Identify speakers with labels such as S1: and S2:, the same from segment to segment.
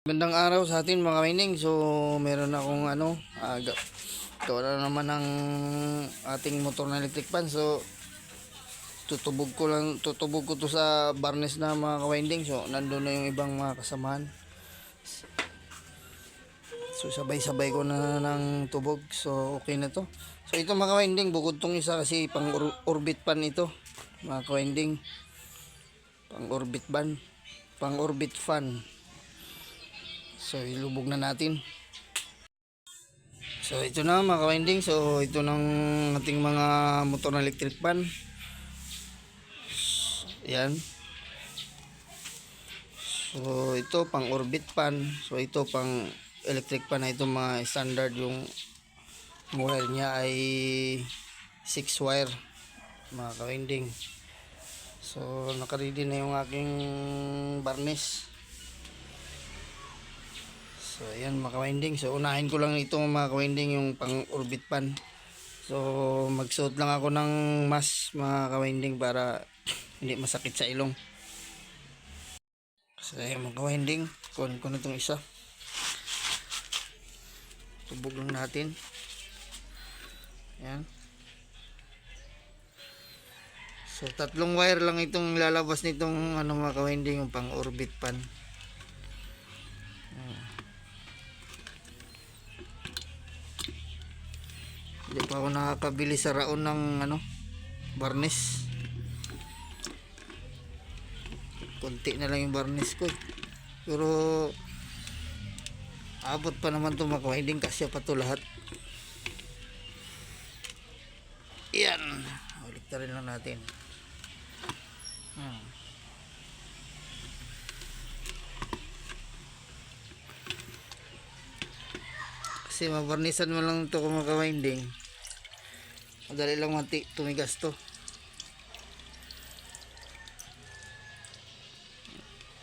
S1: Magandang araw sa atin mga mining. So meron akong gawa na naman ng ating motor na electric fan. So tutubog ko to sa barnes na mga kawinding. So nandun na yung ibang mga kasamahan. So sabay-sabay ko na ng tubog. So okay na to. So ito mga kawinding, bukod tong isa kasi pang orbit fan ito mga kawinding. Pang orbit fan. So ilubog na natin. So ito na mga ka-winding. So ito ng ating mga motor na electric fan. Yan. So ito pang orbit fan. So ito pang electric fan na ito, mga standard. Yung wire niya ay 6 wire mga ka-winding. So naka-ready na yung aking barnes. So ayan mga ka-winding. So unahin ko lang ito mga ka-winding, yung pang orbit fan. So magsuot lang ako ng mask mga ka-winding para hindi masakit sa ilong. So ayan mga ka-winding, kunin ko na itong isa. Tubog lang natin. Ayan. So tatlong wire lang itong lalabas nitong mga ka-winding, yung pang orbit fan. Hindi pa ako nakakabili sa raon ng barnes. Kunti na lang yung barnes ko. Pero abot pa naman ito mga ka-winding, kasi pa ito lahat. Yan. Ulit na rin lang natin. Kasi mabarnisan mo lang ito kung mga ka-winding. Madali lang tumigas to.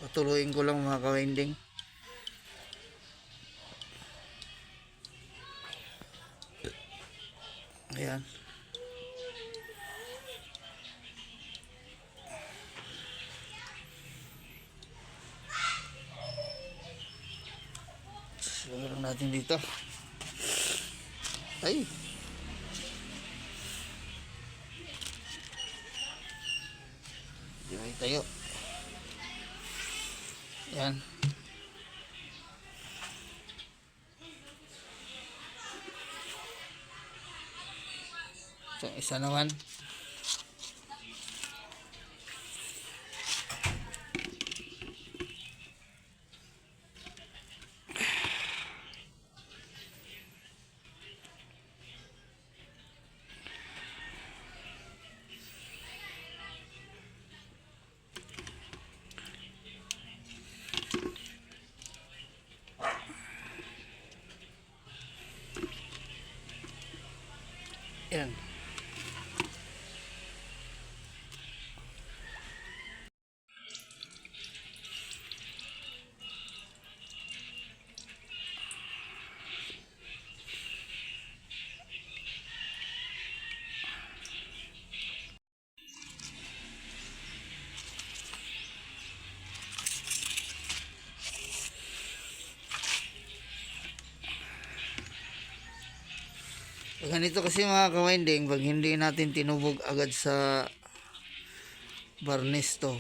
S1: Patuloyin ko lang mga ka-winding. Ayan. Lagyan lang natin dito. Ay. Diyan tayo. Ayan. So, isa naman. Ayan. Ganito kasi mga ka-winding, pag hindi natin tinubog agad sa barnes to,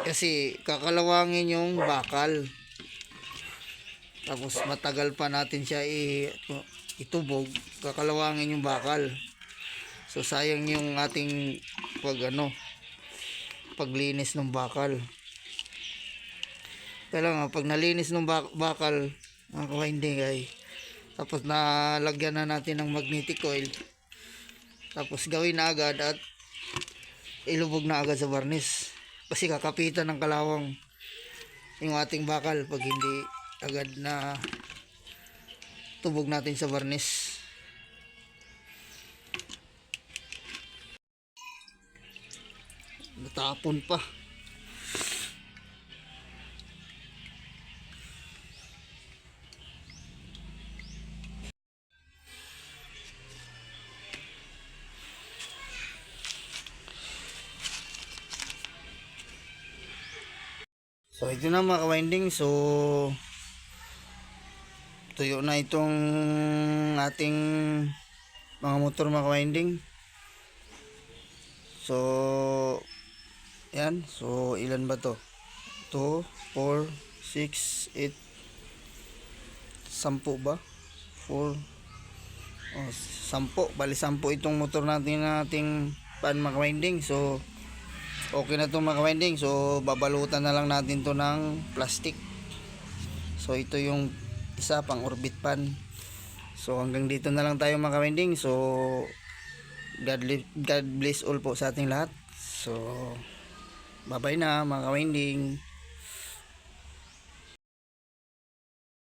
S1: kasi kakalawangin yung bakal, tapos matagal pa natin siya itubog, kakalawangin yung bakal. So sayang yung ating paglinis ng bakal. Kaya nga pag nalinis ng bakal mga ka-winding ay tapos nalagyan na natin ng magnetic coil, tapos gawin na agad at ilubog na agad sa barnis, kasi kakapitan ng kalawang yung ating bakal pag hindi agad na tubog natin sa barnis. Natapon pa. So ito na mga ka-winding. So tuyo na itong ating mga motor mga ka-winding. So yan. So ilan ba to? 2, 4, 6, 8, 10 ba? 4, 10. Bali 10 itong motor natin na ating pan mga ka-winding. So okay na to mga ka-winding. So babalutan na lang natin to ng plastic. So ito yung isa pang orbit pan. So hanggang dito na lang tayo mga ka-winding. So God bless all po sa ating lahat. So bye bye na mga ka-winding.